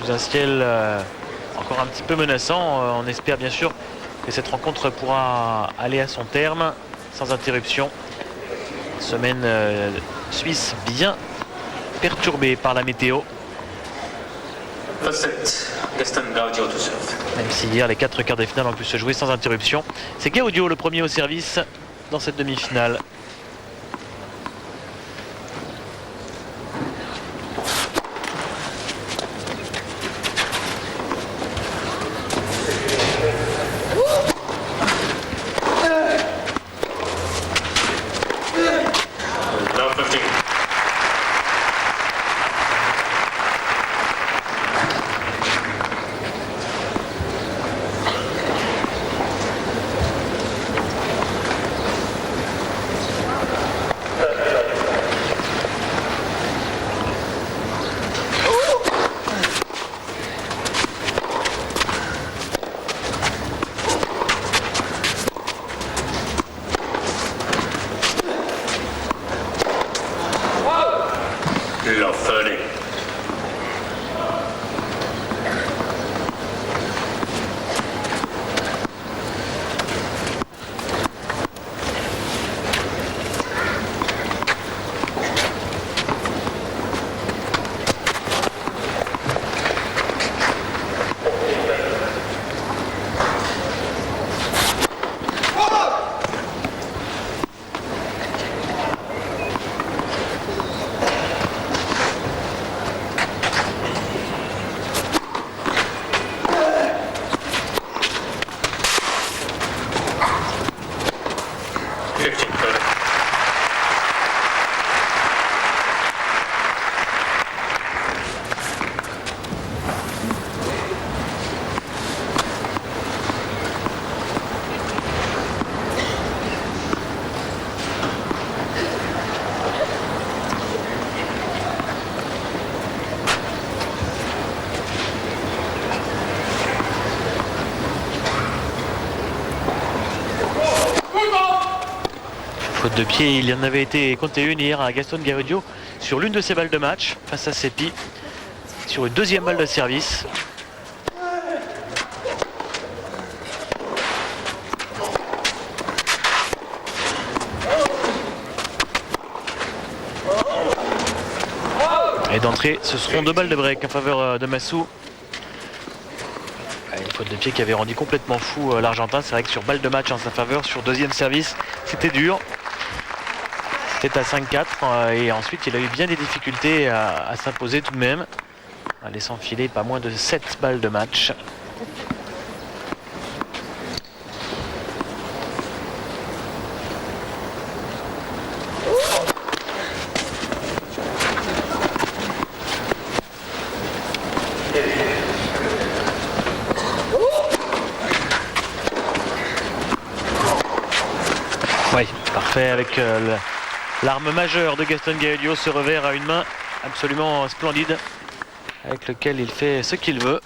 sous un ciel encore un petit peu menaçant. On espère bien sûr que cette rencontre pourra aller à son terme sans interruption. Semaine suisse bien perturbée par la météo. Même si hier les 4 quarts des finales ont pu se jouer sans interruption. C'est Gaudio le premier au service dans cette demi-finale. Faute de pied, il y en avait été compté une hier à Gaston Gaudio sur l'une de ses balles de match face à Seppi sur une deuxième balle de service. Et d'entrée, ce seront 2 balles de break en faveur de Massou. Une faute de pied qui avait rendu complètement fou l'Argentin. C'est vrai que sur balle de match en sa faveur, sur deuxième service, c'était dur. C'était à 5-4 et ensuite il a eu bien des difficultés à s'imposer tout de même, en laissant filer pas moins de 7 balles de match. Oui, parfait avec l'arme majeure de Gaston Gaudio, ce revers à une main absolument splendide avec lequel il fait ce qu'il veut.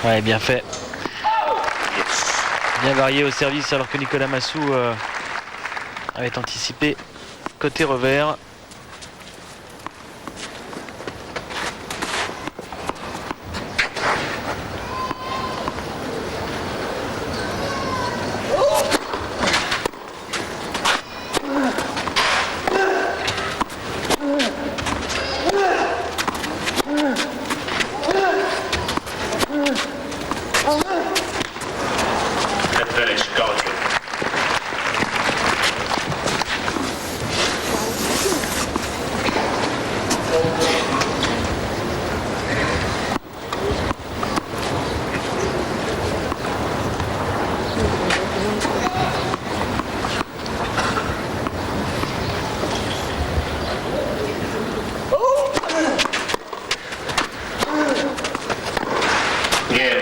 Ouais, bien fait. Bien varié au service alors que Nicolas Massou avait anticipé côté revers.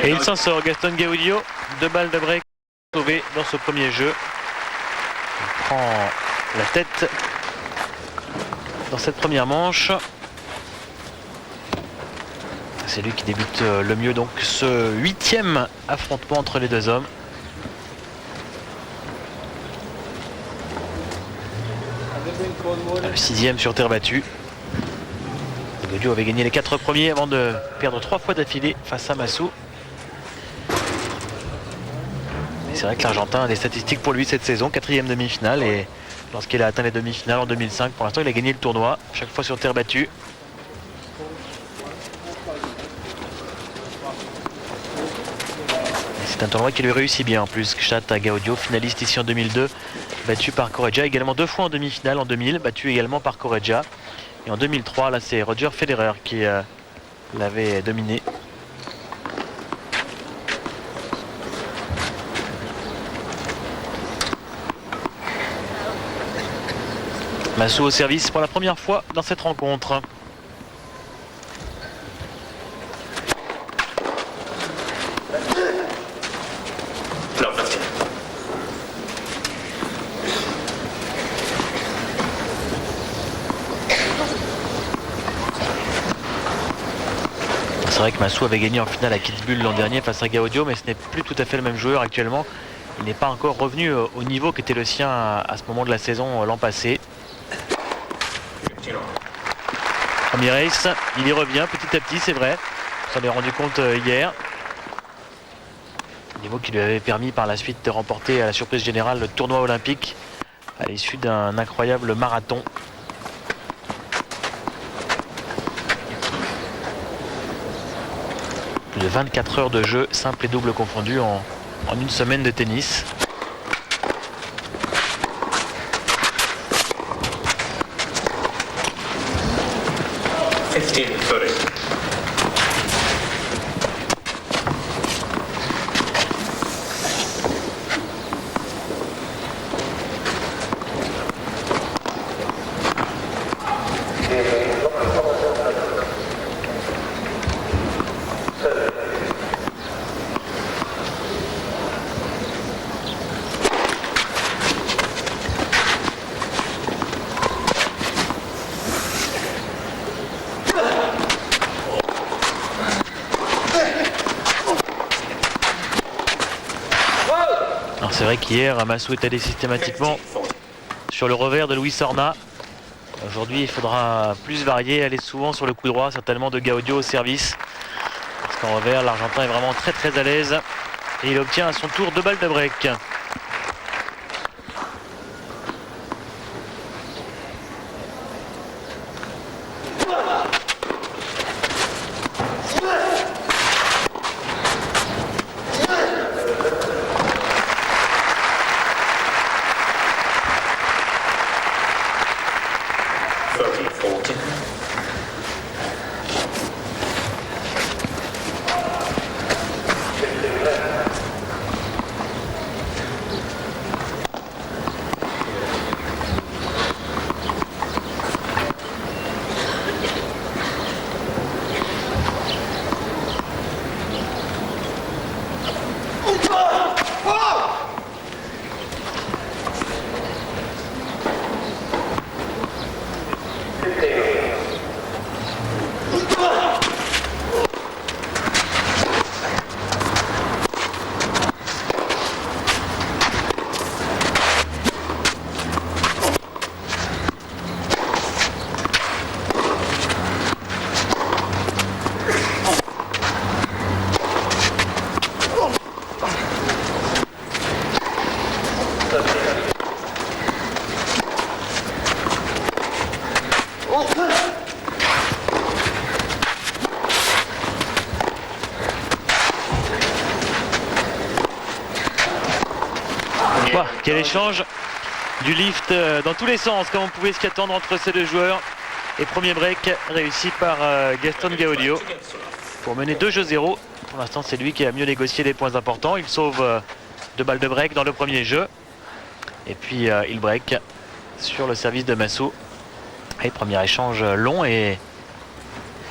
Et il s'en sort, Gaston Gaudio. 2 balles de break sauvées dans ce premier jeu. Il prend la tête dans cette première manche. C'est lui qui débute le mieux donc ce 8e affrontement entre les deux hommes. Le 6e sur terre battue. Gaudio avait gagné les 4 premiers avant de perdre 3 fois d'affilée face à Massou. C'est vrai que l'Argentin a des statistiques pour lui cette saison, 4e demi-finale, et lorsqu'il a atteint les demi-finales en 2005, pour l'instant il a gagné le tournoi, chaque fois sur terre battue. C'est un tournoi qui lui réussit bien en plus. Kshad Gaudio, finaliste ici en 2002, battu par Correggia, également 2 fois en demi-finale en 2000, battu également par Correggia. Et en 2003, là c'est Roger Federer qui l'avait dominé. Massou au service pour la première fois dans cette rencontre. C'est vrai que Massou avait gagné en finale à Kitzbühel l'an dernier face à Gaudio, mais ce n'est plus tout à fait le même joueur actuellement. Il n'est pas encore revenu au niveau qu'était le sien à ce moment de la saison l'an passé. Premier race, il y revient petit à petit, c'est vrai. On s'en est rendu compte hier. Niveau qui lui avait permis par la suite de remporter à la surprise générale le tournoi olympique à l'issue d'un incroyable marathon. Plus de 24 heures de jeu, simple et double confondus en une semaine de tennis. C'est vrai qu'hier, Massou est allé systématiquement sur le revers de Luis Horna. Aujourd'hui, il faudra plus varier, aller souvent sur le coup droit, certainement de Gaudio au service. Parce qu'en revers, l'Argentin est vraiment très très à l'aise. Et il obtient à son tour 2 balles de break. Wow, quel échange du lift dans tous les sens, comme on pouvait s'y attendre entre ces deux joueurs. Et premier break réussi par Gaston Gaudio pour mener 2-0. Pour l'instant, c'est lui qui a mieux négocié les points importants. Il sauve 2 balles de break dans le premier jeu. Et puis il break sur le service de Massou. Et premier échange long et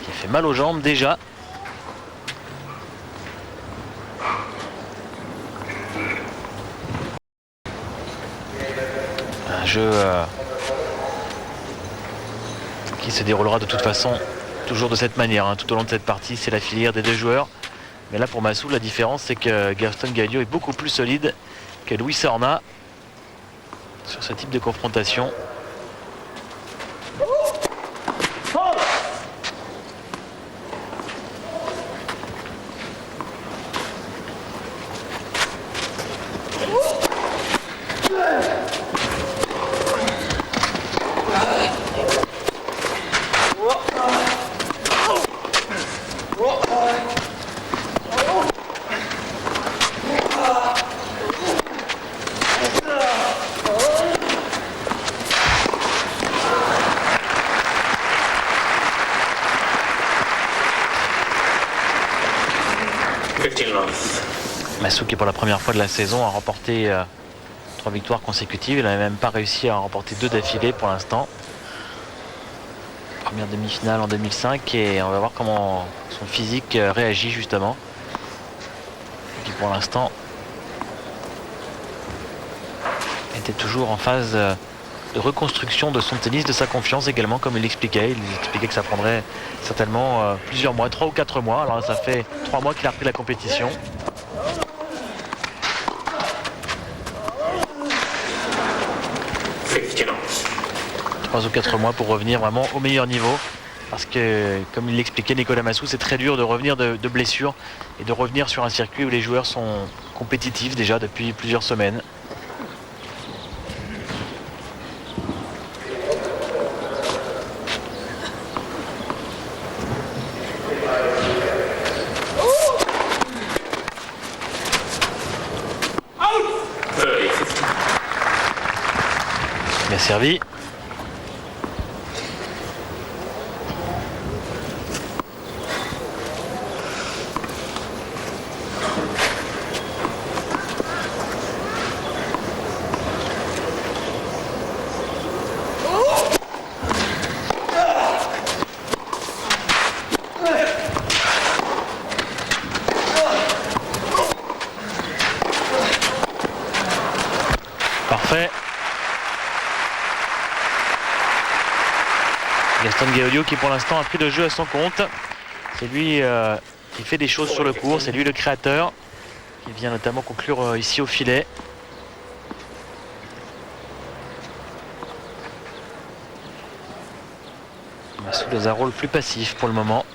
qui fait mal aux jambes déjà. Un jeu qui se déroulera de toute façon toujours de cette manière, hein. Tout au long de cette partie, c'est la filière des deux joueurs. Mais là, pour Massou, la différence, c'est que Gaston Gaudio est beaucoup plus solide que Louis Sorna sur ce type de confrontation. Massou qui pour la première fois de la saison a remporté 3 victoires consécutives. Il n'a même pas réussi à en remporter 2 d'affilée pour l'instant. Première demi-finale en 2005 et on va voir comment son physique réagit justement. Qui pour l'instant était toujours en phase de reconstruction de son tennis, de sa confiance également, comme il l'expliquait. Il expliquait que ça prendrait certainement plusieurs mois, 3 ou 4 mois. Alors ça fait 3 mois qu'il a repris la compétition. 3 ou 4 mois pour revenir vraiment au meilleur niveau. Parce que, comme il l'expliquait Nicolas Massou, c'est très dur de revenir de blessures et de revenir sur un circuit où les joueurs sont compétitifs déjà depuis plusieurs semaines. Bien servi. Parfait. Gaston Gaudio qui pour l'instant a pris le jeu à son compte. C'est lui qui fait des choses sur le court, c'est lui le créateur. Il vient notamment conclure ici au filet. Massou dans un rôle plus passif pour le moment.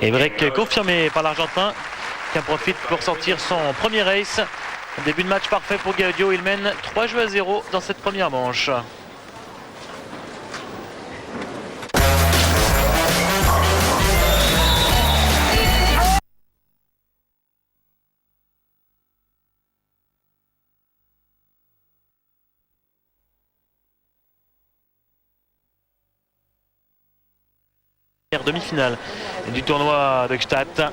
Et break confirmé par l'Argentin qui en profite pour sortir son premier race. Début de match parfait pour Gaudio, il mène 3-0 dans cette première manche. Demi-finale du tournoi de Gstaad.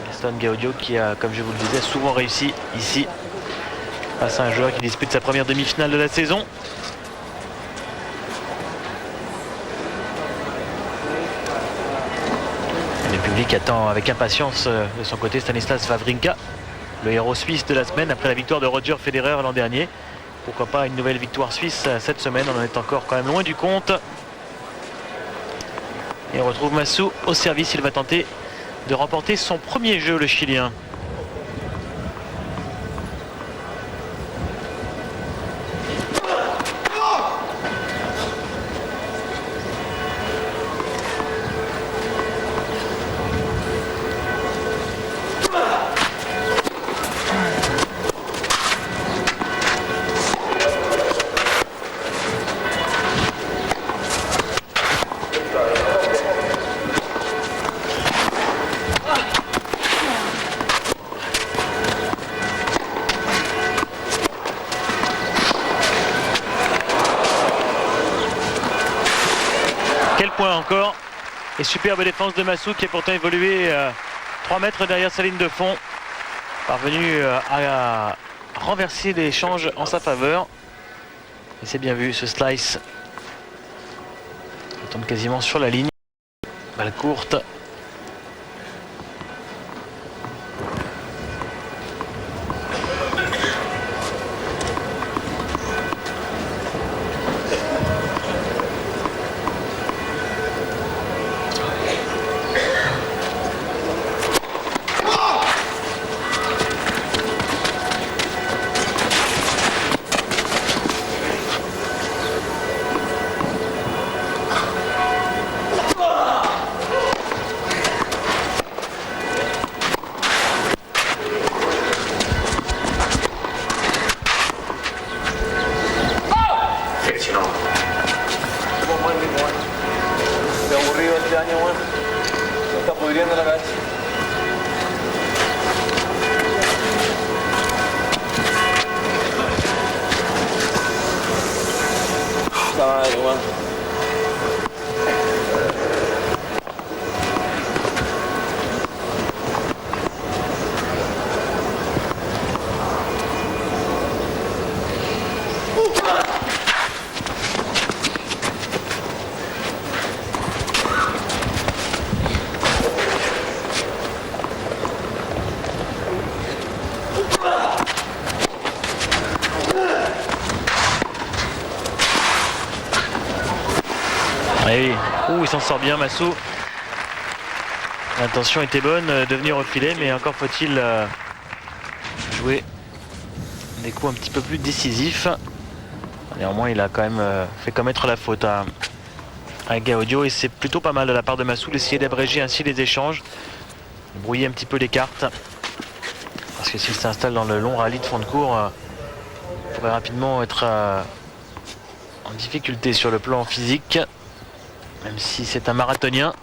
Gaston Gaudio qui a, comme je vous le disais, souvent réussi ici face à un joueur qui dispute sa première demi-finale de la saison. Le public attend avec impatience de son côté Stanislas Wawrinka, le héros suisse de la semaine après la victoire de Roger Federer l'an dernier. Pourquoi pas une nouvelle victoire suisse cette semaine, on en est encore quand même loin du compte. Et on retrouve Massou au service, il va tenter de remporter son premier jeu, le Chilien. Point encore et superbe défense de Massou qui a pourtant évolué 3 mètres derrière sa ligne de fond, parvenu à renverser l'échange en sa faveur et c'est bien vu ce slice. Il tombe quasiment sur la ligne, balle courte. Daniel. Sta pulendo, ragazzi. Dai, guarda. Et il s'en sort bien, Massou. L'intention était bonne de venir au filet, mais encore faut-il jouer des coups un petit peu plus décisifs. Néanmoins, il a quand même fait commettre la faute à Gaudio, et c'est plutôt pas mal de la part de Massou d'essayer d'abréger ainsi les échanges, de brouiller un petit peu les cartes, parce que s'il s'installe dans le long rallye de fond de cours, il pourrait rapidement être en difficulté sur le plan physique, même si c'est un marathonien.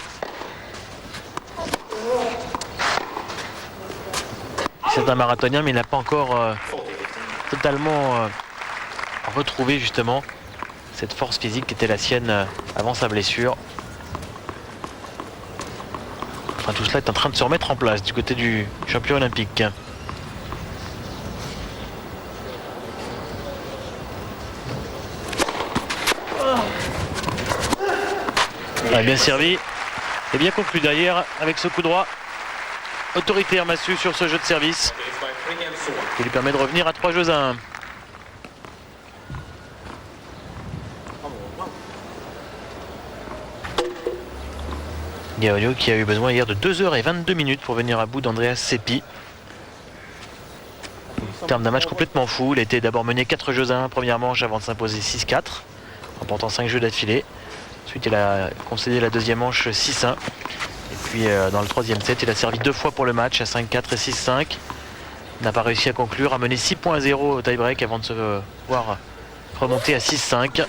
C'est un marathonien, mais il n'a pas encore totalement retrouvé justement cette force physique qui était la sienne avant sa blessure. Enfin, tout cela est en train de se remettre en place du côté du champion olympique. Bien servi et bien conclu derrière avec ce coup droit autoritaire Massou sur ce jeu de service qui lui permet de revenir à 3-1. Gaudio qui a eu besoin hier de 2h22 pour venir à bout d'Andreas Seppi. Au terme d'un match complètement fou, il a été d'abord mené 4-1 première manche avant de s'imposer 6-4, remportant 5 jeux d'affilée. Ensuite, il a concédé la deuxième manche 6-1. Et puis dans le troisième set, il a servi 2 fois pour le match à 5-4 et 6-5. Il n'a pas réussi à conclure, a mené 6.0 au tie-break avant de se voir remonter à 6-5.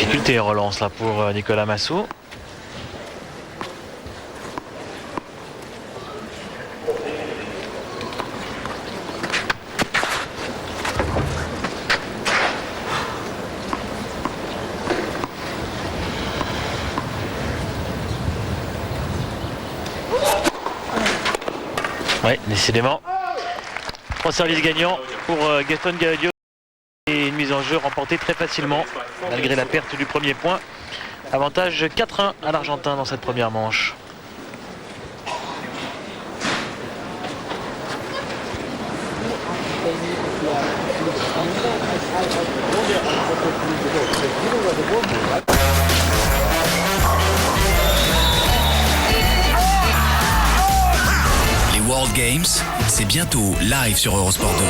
Difficulté relance là pour Nicolas Massou. Ouais, décidément. 3 services gagnants pour Gaston Gaudio et une mise en jeu remportée très facilement malgré la perte du premier point. Avantage 4-1 à l'Argentin dans cette première manche. Les World Games, c'est bientôt live sur Eurosport 2.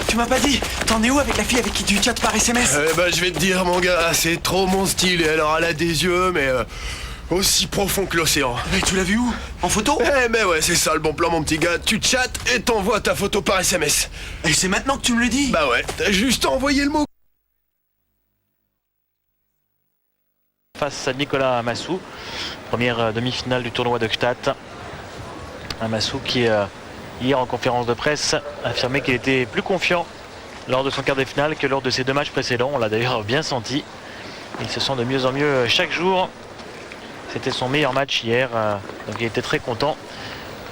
Tu m'as pas dit, t'en es où avec la fille avec qui tu chattes par SMS? Je vais te dire mon gars, c'est trop mon style, et alors elle a des yeux, mais... Aussi profond que l'océan. Mais tu l'as vu où? En photo? Eh mais ouais, c'est ça le bon plan mon petit gars. Tu chattes et t'envoies ta photo par SMS. Et c'est maintenant que tu me le dis? Bah ouais, t'as juste envoyé le mot. Face à Nicolas Amassou, première demi-finale du tournoi de Gstaad. Amassou qui, hier en conférence de presse, affirmait qu'il était plus confiant lors de son quart de finale que lors de ses 2 matchs précédents. On l'a d'ailleurs bien senti. Il se sent de mieux en mieux chaque jour. C'était son meilleur match hier, donc il était très content.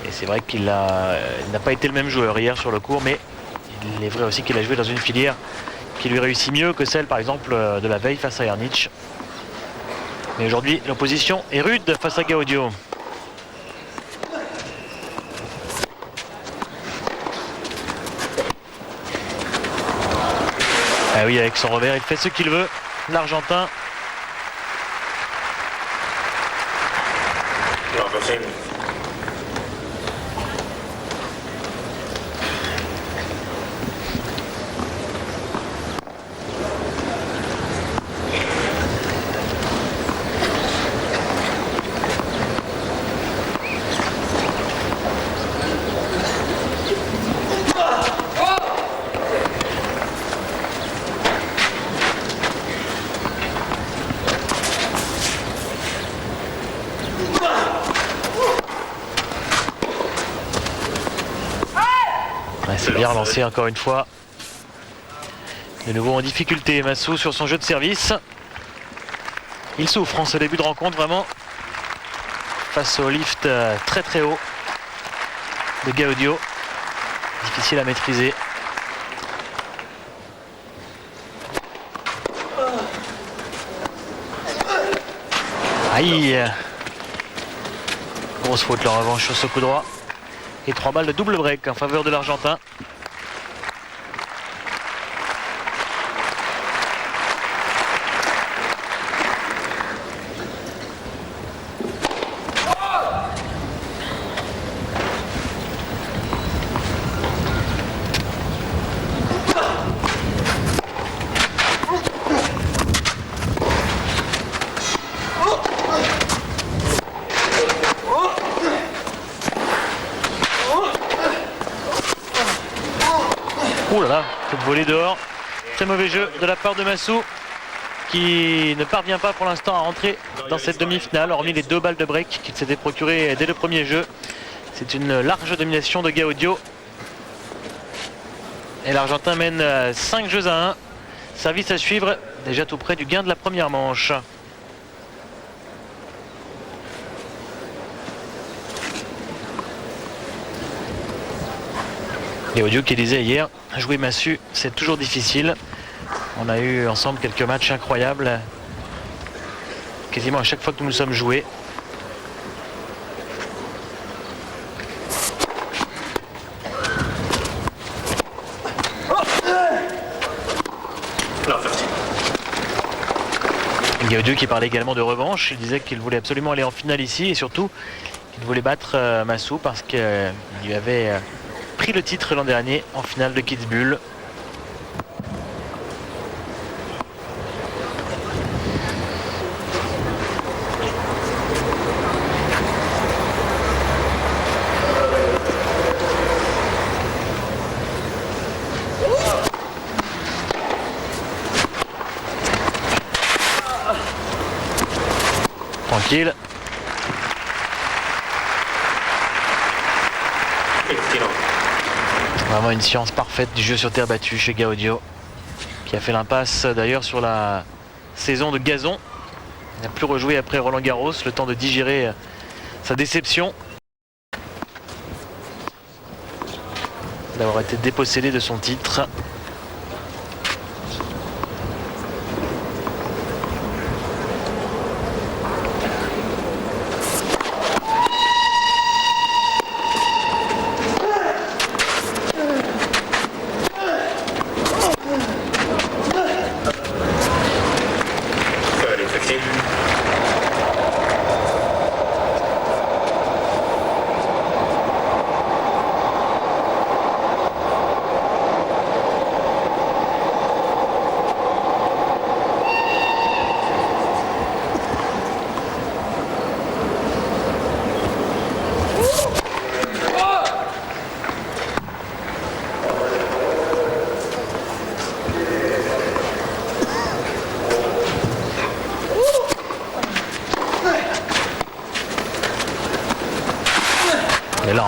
Et c'est vrai qu'il n'a pas été le même joueur hier sur le court, mais il est vrai aussi qu'il a joué dans une filière qui lui réussit mieux que celle par exemple de la veille face à Ernitch. Mais aujourd'hui, l'opposition est rude face à Gaudio. Ah oui, avec son revers, il fait ce qu'il veut, l'Argentin. C'est bien relancé encore une fois. De nouveau en difficulté Massou sur son jeu de service. Il souffre en ce début de rencontre vraiment. Face au lift très très haut de Gaudio. Difficile à maîtriser. Aïe. Grosse faute, la revanche sur ce coup droit. Et 3 balles de double break en faveur de l'Argentin. Ouh là là, cette volée dehors. Très mauvais jeu de la part de Massou qui ne parvient pas pour l'instant à rentrer dans cette demi-finale, hormis les 2 balles de break qu'il s'était procuré dès le premier jeu. C'est une large domination de Gaudio. Et l'Argentin mène 5 jeux à 1. Service à suivre, déjà tout près du gain de la première manche. Gaudio qui disait hier, jouer Massou c'est toujours difficile. On a eu ensemble quelques matchs incroyables. Quasiment à chaque fois que nous nous sommes joués. Gaudio qui parlait également de revanche. Il disait qu'il voulait absolument aller en finale ici et surtout qu'il voulait battre Massou parce qu'il lui avait pris le titre l'an dernier en finale de Kitzbühel. Tranquille. Vraiment une science parfaite du jeu sur terre battue chez Gaudio, qui a fait l'impasse d'ailleurs sur la saison de gazon. Il n'a plus rejoué après Roland Garros, le temps de digérer sa déception d'avoir été dépossédé de son titre.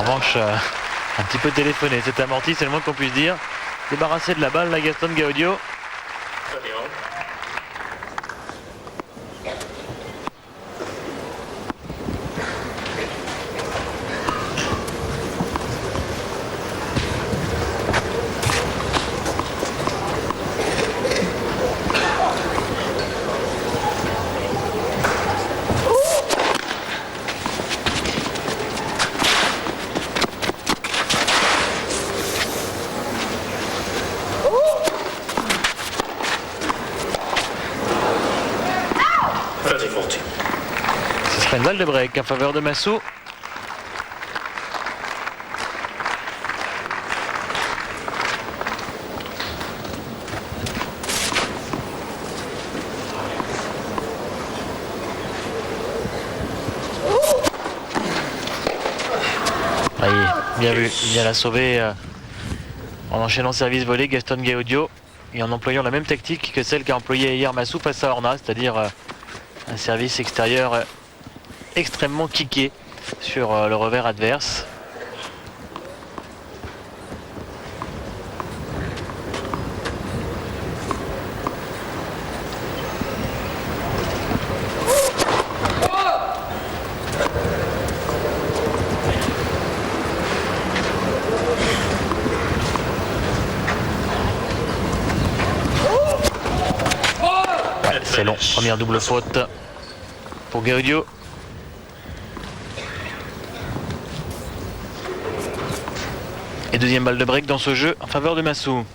En revanche, un petit peu téléphoné, c'est amorti, c'est le moins qu'on puisse dire. Débarrassé de la balle, la Gaston Gaudio. Ce serait une balle de break en faveur de Massou. Bien vu, il vient la sauver en enchaînant service volé Gaston Gaudio et en employant la même tactique que celle qu'a employée hier Massou face à Horna, c'est-à-dire un service extérieur extrêmement kické sur le revers adverse. C'est long, première double faute pour Gaudio. Et deuxième balle de break dans ce jeu en faveur de Massou.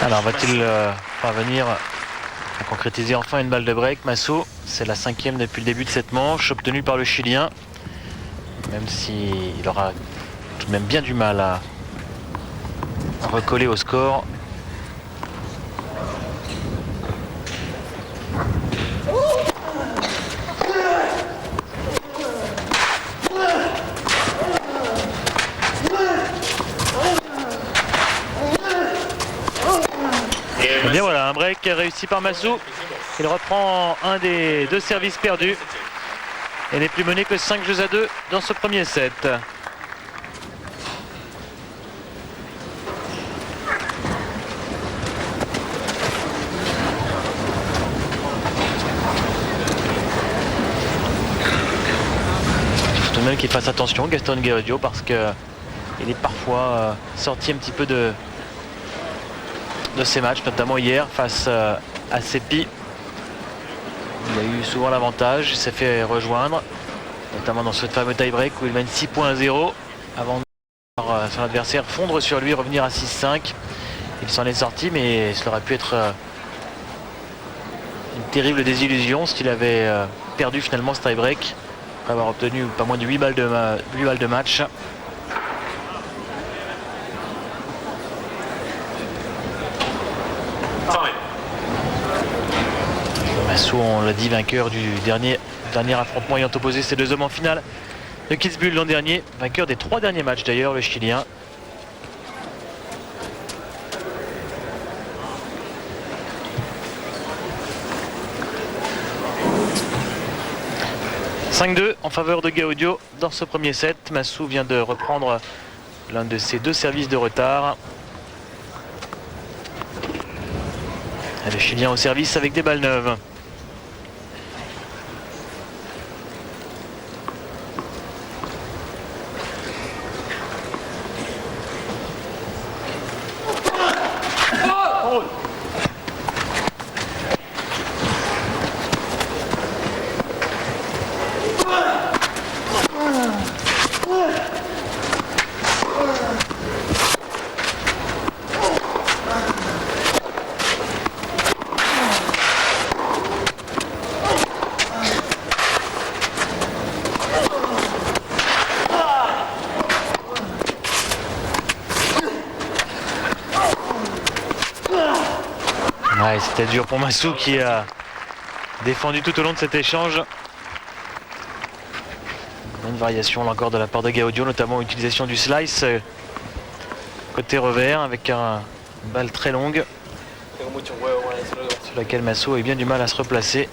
Alors va-t-il parvenir à concrétiser enfin une balle de break? Massou, c'est la 5e depuis le début de cette manche, obtenue par le Chilien. Même s'il aura tout de même bien du mal à recoller au score. Et bien voilà, un break réussi par Massou. Il reprend un des deux services perdus et n'est plus mené que 5 jeux à 2 dans ce premier set. Il faut tout de même qu'il fasse attention, Gaston Gaudio, parce qu'il est parfois sorti un petit peu de ces matchs, notamment hier face à Seppi. Il a eu souvent l'avantage, il s'est fait rejoindre, notamment dans ce fameux tie-break où il mène 6.0 avant de voir son adversaire fondre sur lui, revenir à 6-5. Il s'en est sorti, mais cela aurait pu être une terrible désillusion s'il avait perdu finalement ce tie-break après avoir obtenu pas moins de 8 balles de match. Massou, on l'a dit, vainqueur du dernier affrontement ayant opposé ces deux hommes en finale de Kitzbühel l'an dernier, vainqueur des 3 derniers matchs d'ailleurs, le Chilien. « 5-2 en faveur de Gaudio dans ce premier set. Massou vient de reprendre l'un de ses 2 services de retard. Et le Chilien au service avec des balles neuves. C'était dur pour Massou qui a défendu tout au long de cet échange. Une variation là encore de la part de Gaudio, notamment l'utilisation du slice côté revers avec une balle très longue Tengo mucho huevo con eso. sur laquelle Massou a eu bien du mal à se replacer.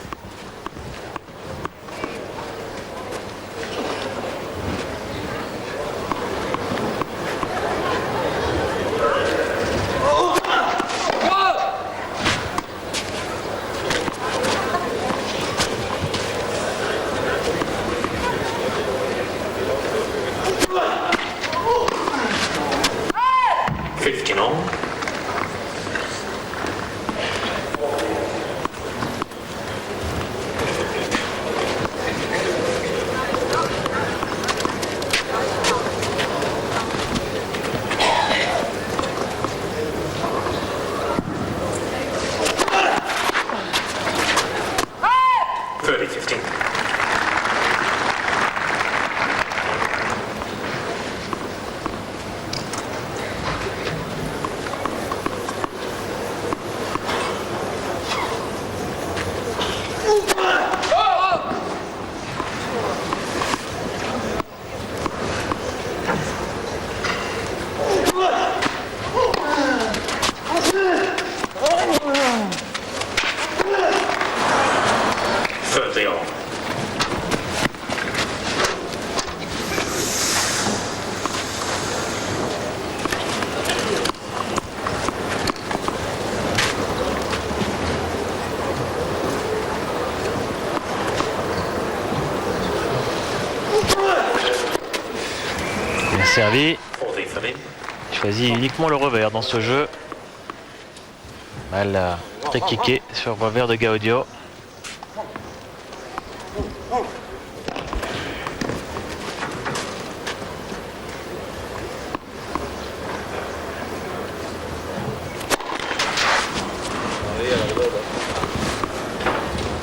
Servi. Il choisit uniquement le revers dans ce jeu. Mal très kické sur le revers de Gaudio.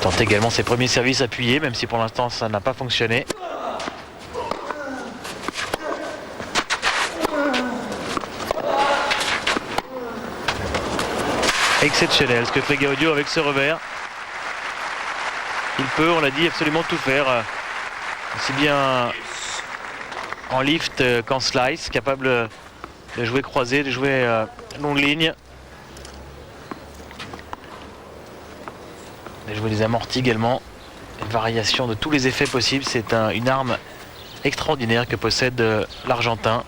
Tente également ses premiers services appuyés, même si pour l'instant ça n'a pas fonctionné. Exceptionnel ce que fait Gaudio avec ce revers. Il peut, on l'a dit, absolument tout faire. Aussi bien en lift qu'en slice, capable de jouer croisé, de jouer longue ligne. De jouer des amortis également. Une variation de tous les effets possibles. C'est une arme extraordinaire que possède l'Argentin.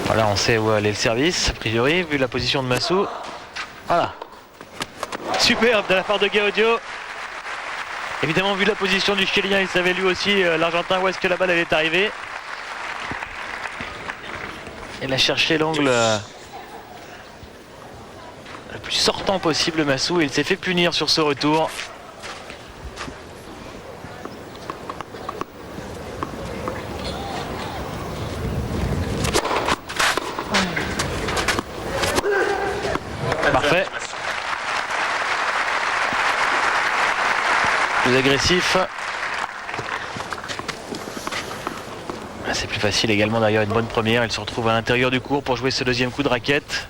Voilà, on sait où aller le service, a priori, vu la position de Massou. Voilà. Superbe de la part de Gaudio. Évidemment, vu la position du Chilien, il savait lui aussi, l'Argentin, où est-ce que la balle allait arriver. Il a cherché l'angle le plus sortant possible, Massou, et il s'est fait punir sur ce retour. Parfait. Plus agressif. C'est plus facile également derrière une bonne première. Il se retrouve à l'intérieur du court pour jouer ce deuxième coup de raquette.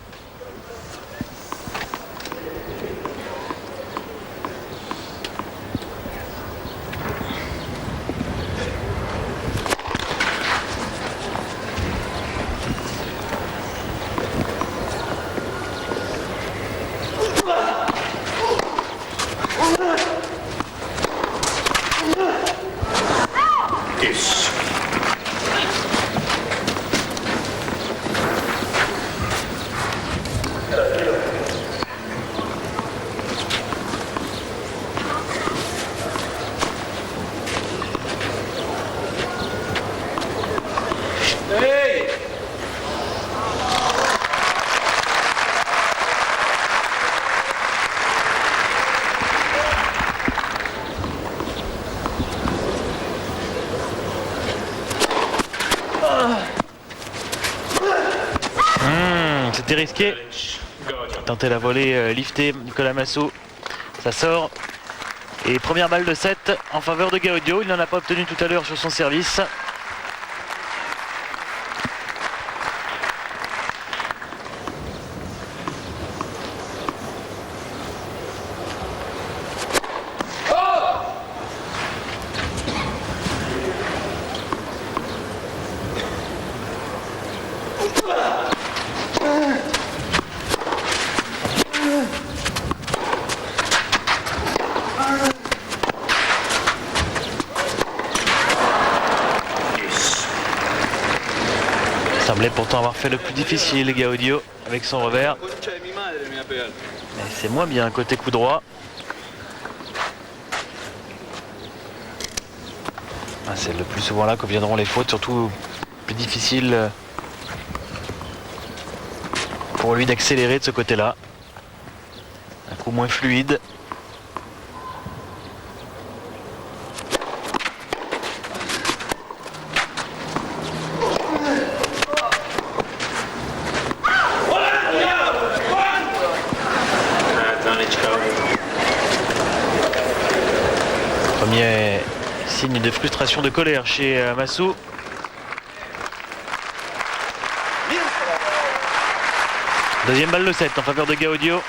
risqué. Tenter la volée liftée, Nicolas Massot. Ça sort. Et première balle de 7 en faveur de Gaudio. Il n'en a pas obtenu tout à l'heure sur son service. Semblait pourtant avoir fait le plus difficile, Gaudio, avec son revers. Mais c'est moins bien côté coup droit. C'est le plus souvent là que viendront les fautes, surtout plus difficile pour lui d'accélérer de ce côté-là. Un coup moins fluide. Premier signe de frustration, de colère chez Massot. Deuxième balle de 7 en faveur de Gaudio.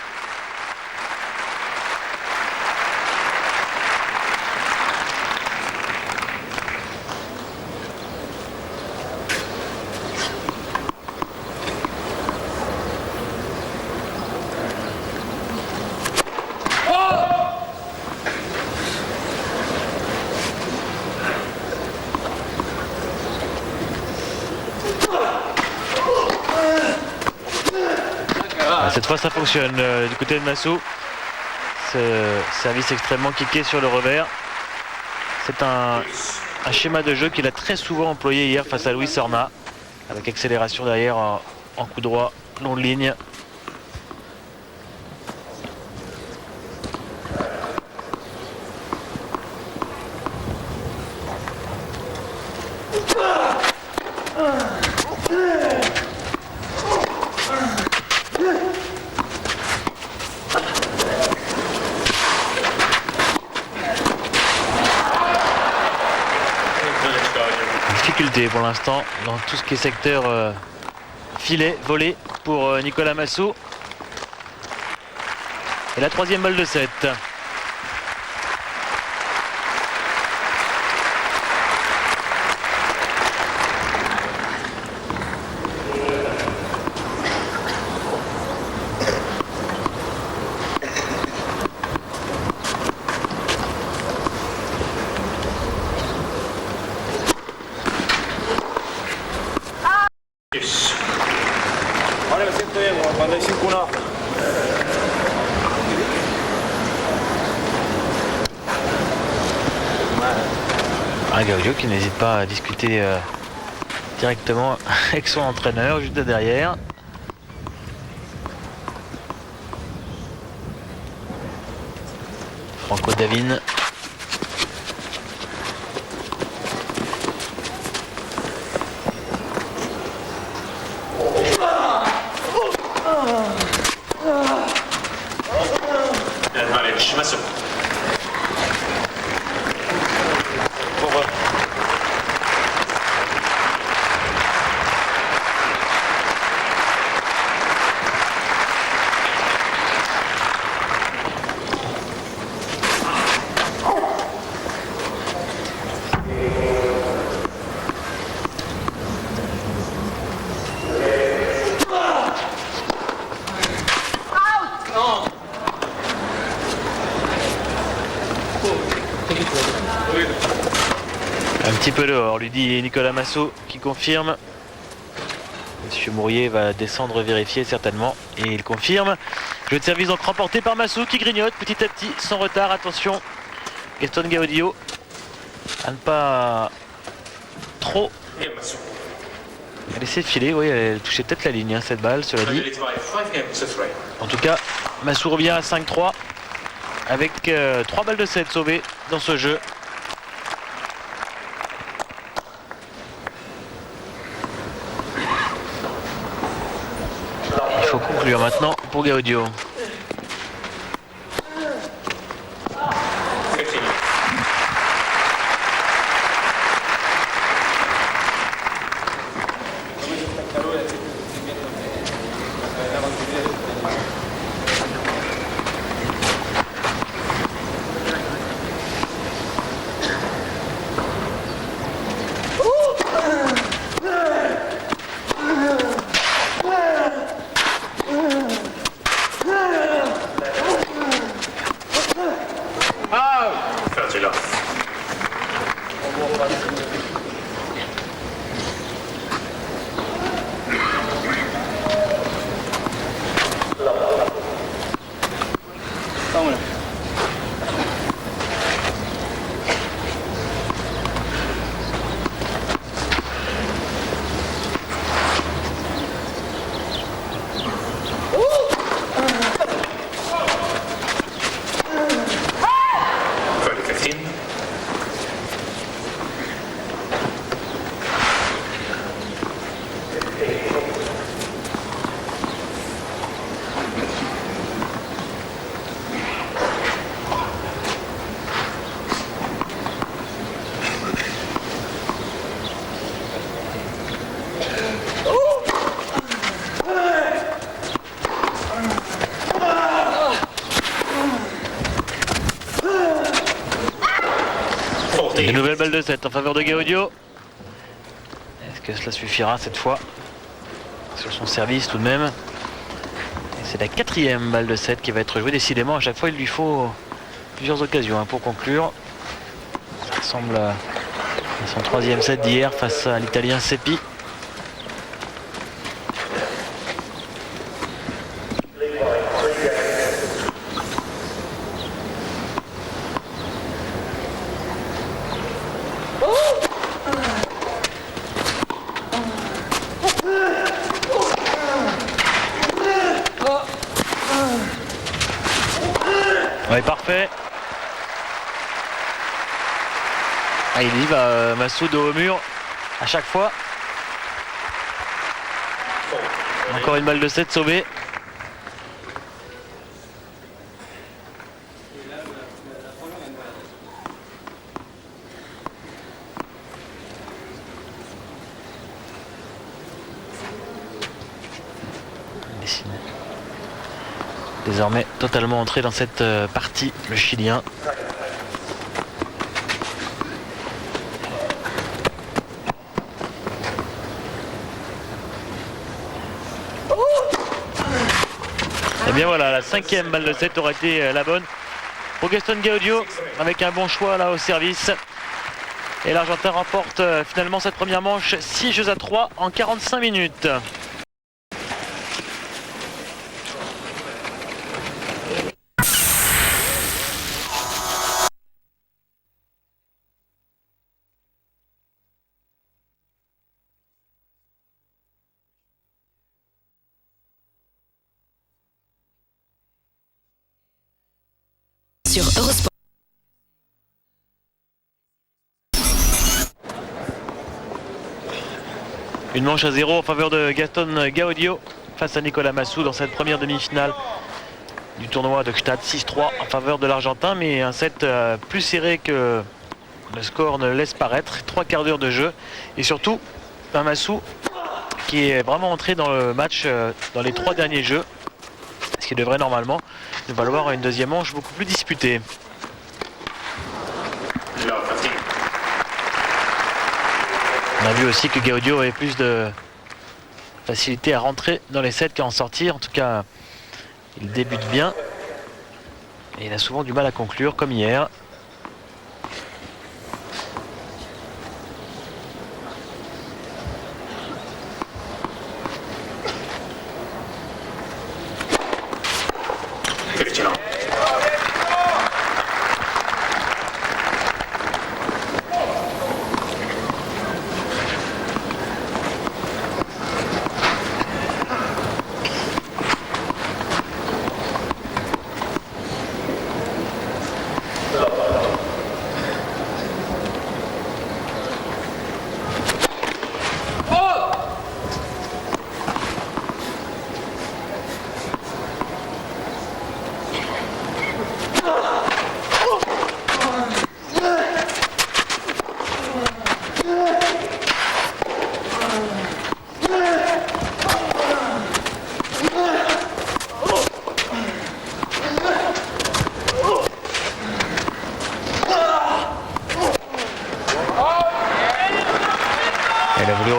Cette fois ça fonctionne du côté de Massot. Ce service extrêmement kické sur le revers. C'est un schéma de jeu qu'il a très souvent employé hier face à Luis Horna, avec accélération derrière en coup droit, long de ligne. Difficulté pour l'instant dans tout ce qui est secteur filet, volé pour Nicolas Massot. Et la troisième balle de 7. Gaudio qui n'hésite pas à discuter directement avec son entraîneur juste derrière. Franco Davine. Un petit peu dehors, lui dit Nicolas Massot qui confirme. Monsieur Mourier va descendre vérifier certainement et il confirme. Jeu de service donc remporté par Massot qui grignote petit à petit sans retard. Attention, Gaston Gaudio à ne pas trop laisser filer. Oui, elle touchait peut-être la ligne cette balle, cela dit. En tout cas, Massot revient à 5-3 avec 3 balles de 7 sauvées dans ce jeu. Il faut pour Gaudio. Une nouvelle balle de 7 en faveur de Gaudio. Est-ce que cela suffira cette fois sur son service tout de même? C'est la 4e balle de 7 qui va être jouée. Décidément, à chaque fois, il lui faut plusieurs occasions pour conclure. Ça ressemble à son 3e set d'hier face à l'Italien Seppi. Ouais, parfait. Ah, il y va Massoud au mur à chaque fois. Encore une balle de 7 sauvée. Désormais totalement entré dans cette partie, le Chilien. Et bien voilà, la 5e balle de 7 aurait été la bonne pour Gaston Gaudio, avec un bon choix là au service. Et l'Argentin remporte finalement cette première manche 6-3 en 45 minutes. Sur Eurosport. Une manche à 0 en faveur de Gaston Gaudio face à Nicolas Massoud dans cette première demi-finale du tournoi de Gstaad. 6-3 en faveur de l'Argentin, mais un set plus serré que le score ne laisse paraître. 3 quarts d'heure de jeu et surtout un Massoud qui est vraiment entré dans le match dans les 3 derniers jeux, ce qui devrait normalement nous valoir une deuxième manche beaucoup plus disputée. On a vu aussi que Gaudio avait plus de facilité à rentrer dans les sets qu'à en sortir. En tout cas, il débute bien et il a souvent du mal à conclure, comme hier.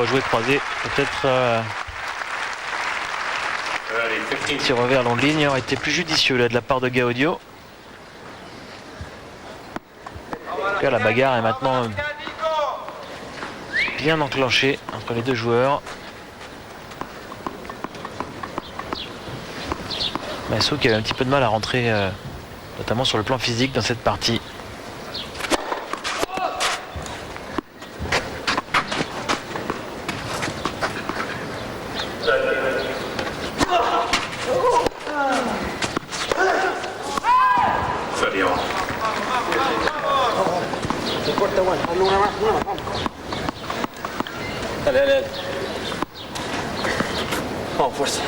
rejouer croisé. Peut-être petit revers long de ligne aurait été plus judicieux là de la part de Gaudio. En tout cas, la bagarre est maintenant bien enclenchée entre les deux joueurs. Massou qui avait un petit peu de mal à rentrer, notamment sur le plan physique dans cette partie. Dale, dale, dale. Vamos, fuerza.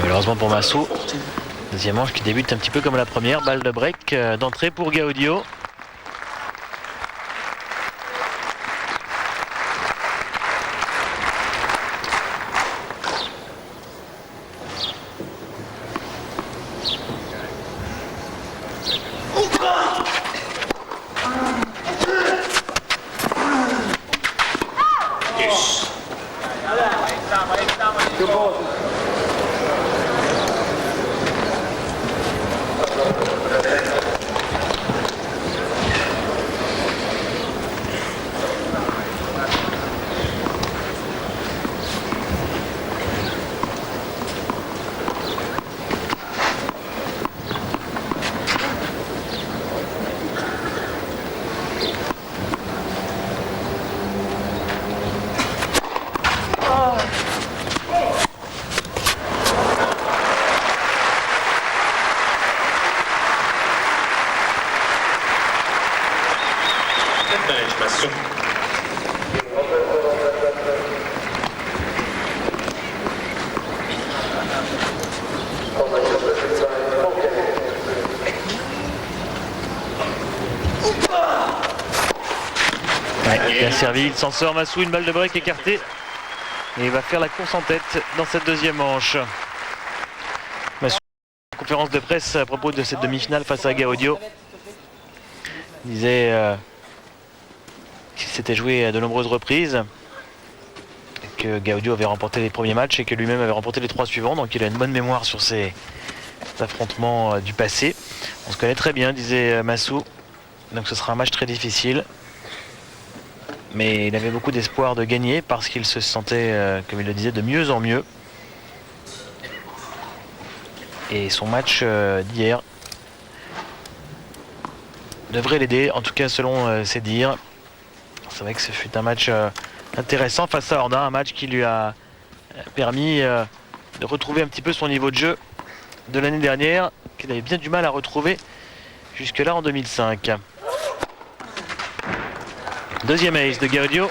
Malheureusement pour Massou, deuxième manche qui débute un petit peu comme la première, balle de break d'entrée pour Gaudio. Bien servi, il s'en sort Massou, une balle de break écartée. Et il va faire la course en tête dans cette deuxième manche. Massou, conférence de presse à propos de cette demi-finale face à Gaudio. Il disait qu'il s'était joué à de nombreuses reprises. Que Gaudio avait remporté les premiers matchs et que lui-même avait remporté les 3 suivants. Donc il a une bonne mémoire sur ces affrontements du passé. On se connaît très bien, disait Massou. Donc ce sera un match très difficile. Mais il avait beaucoup d'espoir de gagner parce qu'il se sentait, comme il le disait, de mieux en mieux. Et son match d'hier devrait l'aider, en tout cas selon ses dires. C'est vrai que ce fut un match intéressant face à Horda, un match qui lui a permis de retrouver un petit peu son niveau de jeu de l'année dernière, qu'il avait bien du mal à retrouver jusque-là en 2005. Deuxième ace de Gaudio.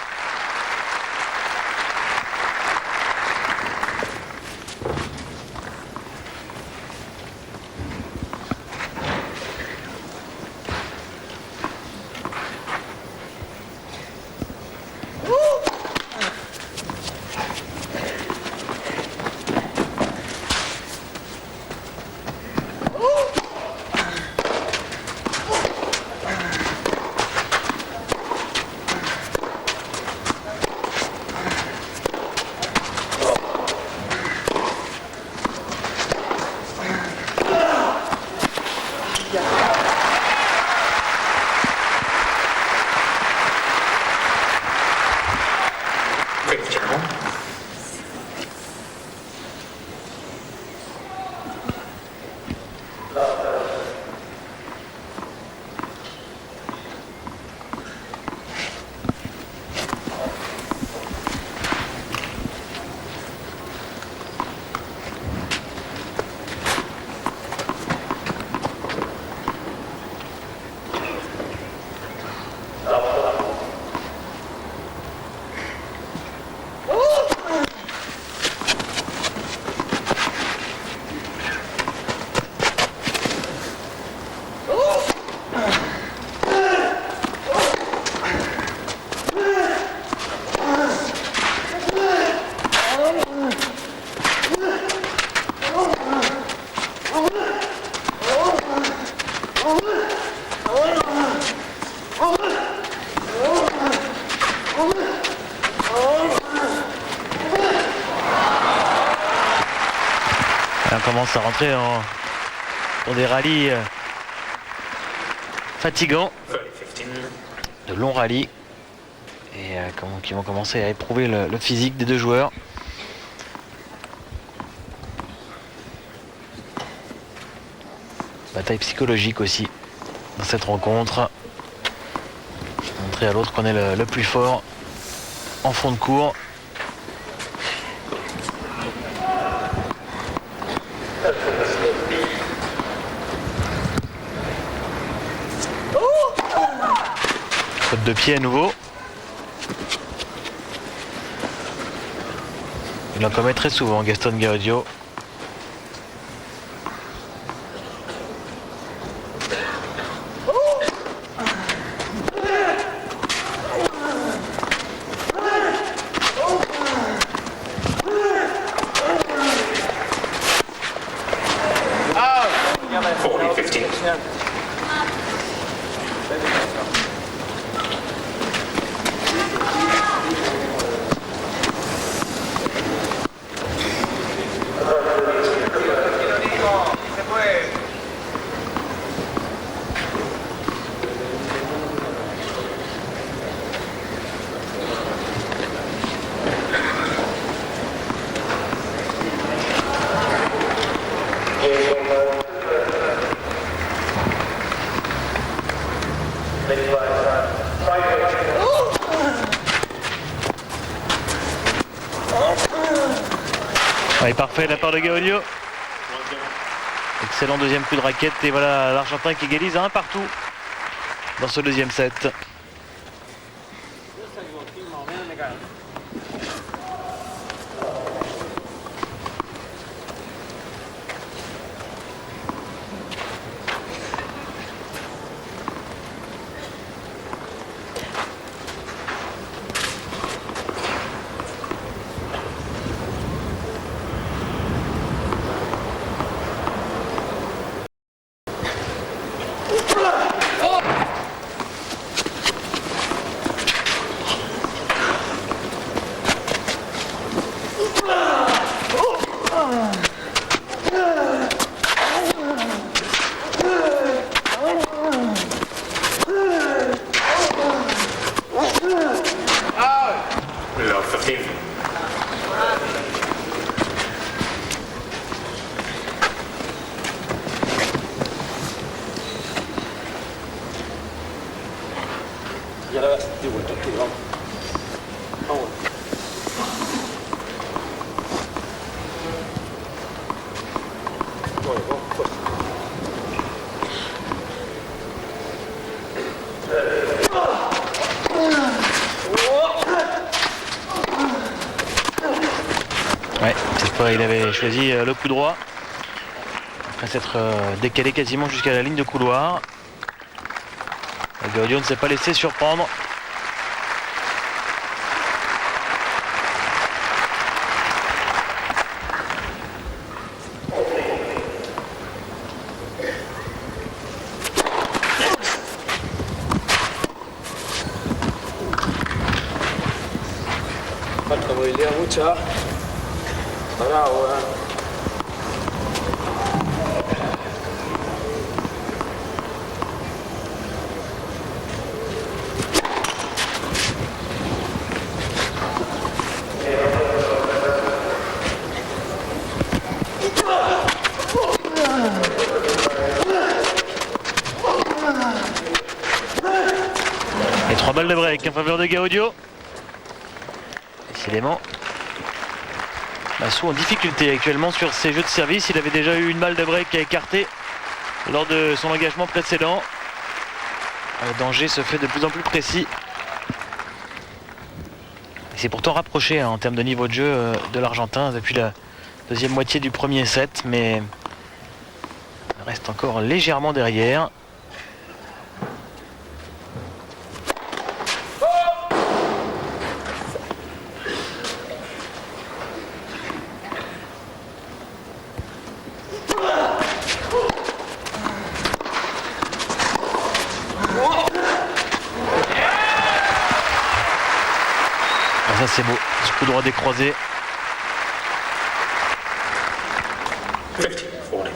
On commence à rentrer dans des rallyes fatigants, de longs rallyes, et qui vont commencer à éprouver le physique des deux joueurs. Bataille psychologique aussi dans cette rencontre. Montrer à l'autre qu'on est le plus fort en fond de cours. Faute de pied à nouveau. Il en commet très souvent, Gaston Gaudio. Ouais, parfait de la part de Gaudio. Excellent deuxième coup de raquette et voilà l'Argentin qui égalise un partout dans ce deuxième set. Ouais, cette fois il avait choisi le coup droit après s'être décalé quasiment jusqu'à la ligne de couloir. Gaudio ne s'est pas laissé surprendre. Falta movilidad mucha. Bravo, Et 3 balles de break en faveur de Gaudio. Décidément, Massou en difficulté actuellement sur ses jeux de service. Il avait déjà eu une balle de break à écarter lors de son engagement précédent. Le danger se fait de plus en plus précis. Il s'est pourtant rapproché en termes de niveau de jeu de l'Argentin depuis la deuxième moitié du premier set, mais il reste encore légèrement derrière. ça c'est beau, ce coup droit décroisé. 50-40.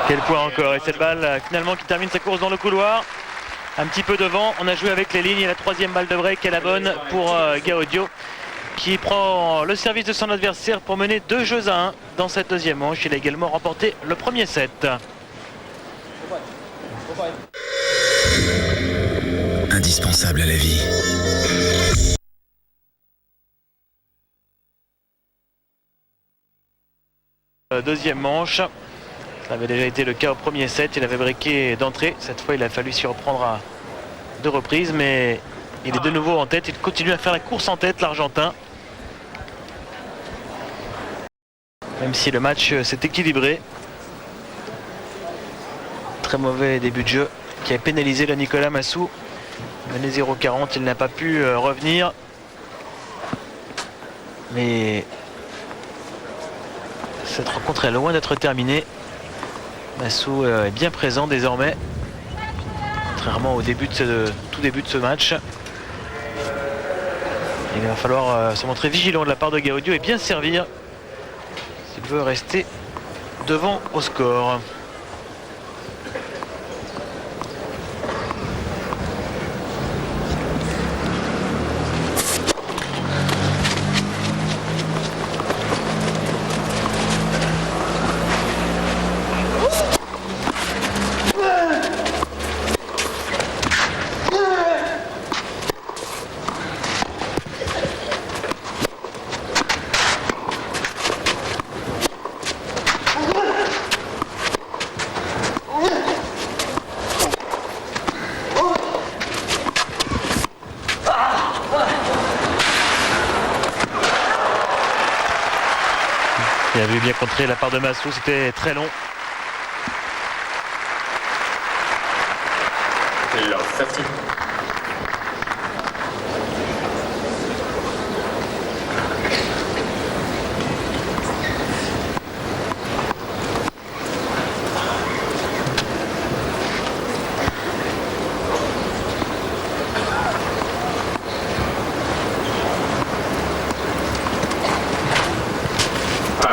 Quel point encore, et cette balle finalement qui termine sa course dans le couloir. Un petit peu devant, on a joué avec les lignes et la troisième balle de break est la bonne pour Gaudio qui prend le service de son adversaire pour mener 2-1 dans cette deuxième manche. Il a également remporté le premier set. Indispensable à la vie. Deuxième manche, ça avait déjà été le cas au premier set, il avait breaké d'entrée. Cette fois il a fallu s'y reprendre à 2 reprises, mais il est de nouveau en tête, il continue à faire la course en tête, l'Argentin. Même si le match s'est équilibré. Très mauvais début de jeu qui a pénalisé le Nicolas Massou. Mené 0-40, il n'a pas pu revenir. Mais cette rencontre est loin d'être terminée. Massou est bien présent désormais, contrairement au début de tout début de ce match. Il va falloir se montrer vigilant de la part de Gaudio et bien servir s'il veut rester devant au score. Il avait bien contré la part de Massou, c'était très long. Love 50.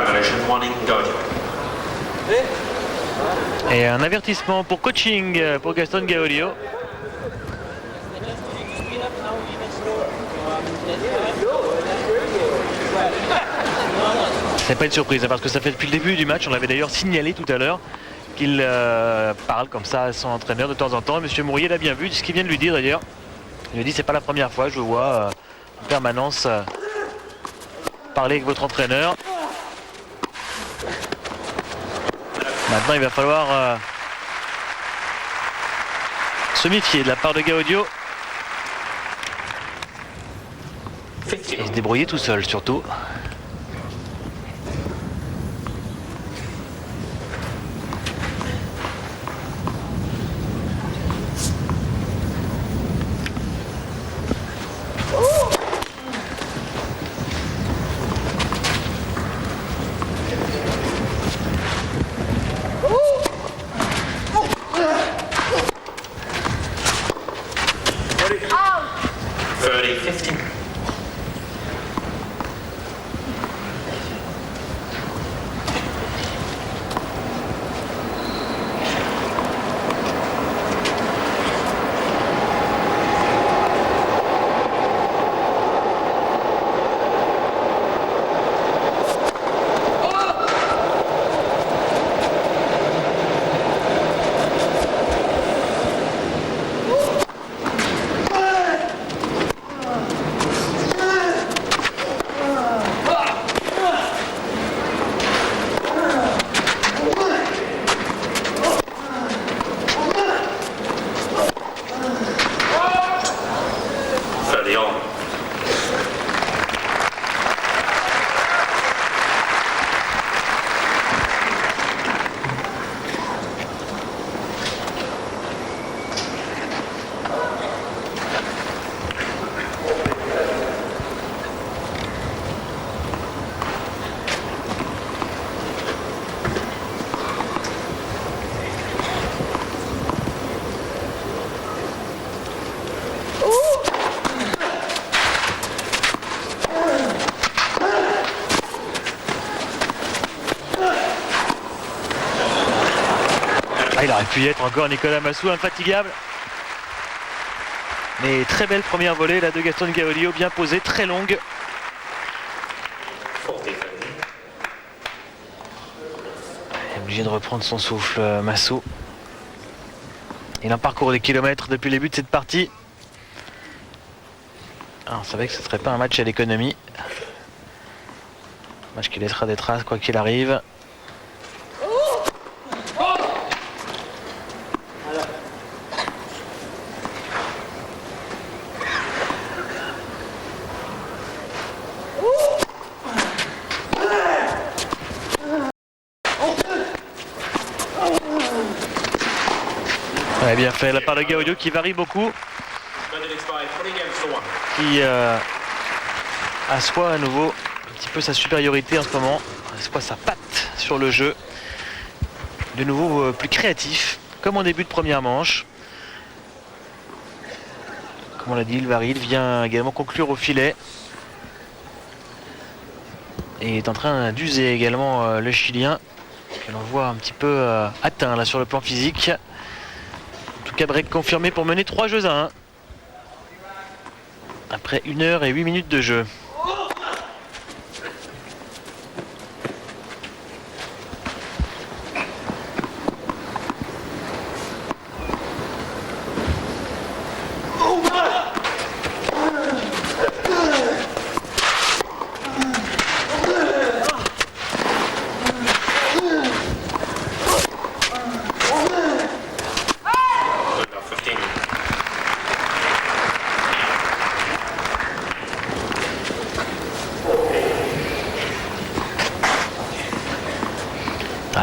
Violation warning, Gaudio. Et un avertissement pour coaching pour Gaston Gaudio. C'est pas une surprise parce que ça fait depuis le début du match, on l'avait d'ailleurs signalé tout à l'heure, qu'il parle comme ça à son entraîneur de temps en temps. Monsieur Mourier l'a bien vu, ce qu'il vient de lui dire d'ailleurs. Il lui dit c'est pas la première fois, je vois en permanence parler avec votre entraîneur. Maintenant il va falloir se méfier de la part de Gaudio et se débrouiller tout seul surtout. Ah, il aurait pu y être encore Nicolas Massou, infatigable. Mais très belle première volée là de Gaston Gaudio, bien posée, très longue. 40. Il est obligé de reprendre son souffle, Massou. Il a un parcours des kilomètres depuis le début de cette partie. Ah, on savait que ce ne serait pas un match à l'économie. Match qui laissera des traces quoi qu'il arrive. Ouais, bien fait la part de Gaudio qui varie beaucoup, qui assoit à nouveau un petit peu sa supériorité en ce moment, assoit sa patte sur le jeu, de nouveau plus créatif, comme en début de première manche. Comme on l'a dit, il varie, il vient également conclure au filet. Et est en train d'user également le Chilien, que l'on voit un petit peu atteint là sur le plan physique. En tout cas, break confirmé pour mener 3-1. Après 1 heure et 8 minutes de jeu.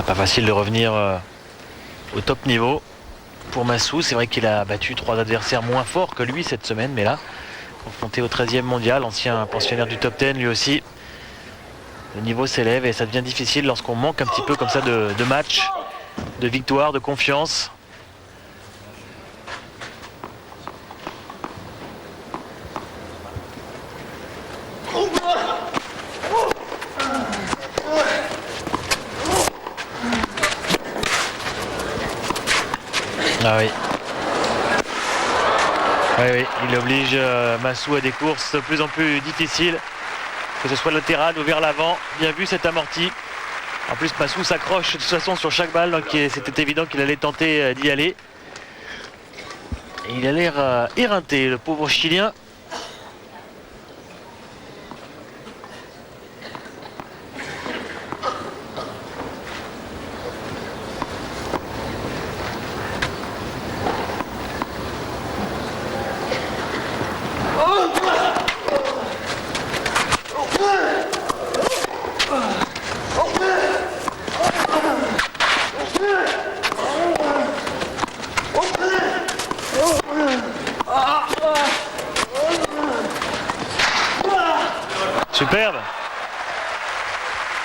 Pas facile de revenir au top niveau pour Massou. C'est vrai qu'il a battu 3 adversaires moins forts que lui cette semaine, mais là, confronté au 13e mondial, ancien pensionnaire du top 10 lui aussi, le niveau s'élève et ça devient difficile lorsqu'on manque un petit peu comme ça de matchs, de victoires, de confiance. Ah oui. Oui, il oblige Massou à des courses de plus en plus difficiles, que ce soit latéral ou vers l'avant. Bien vu cette amorti. En plus Massou s'accroche de toute façon sur chaque balle, donc c'était évident qu'il allait tenter d'y aller. Et il a l'air éreinté, le pauvre Chilien. Superbe.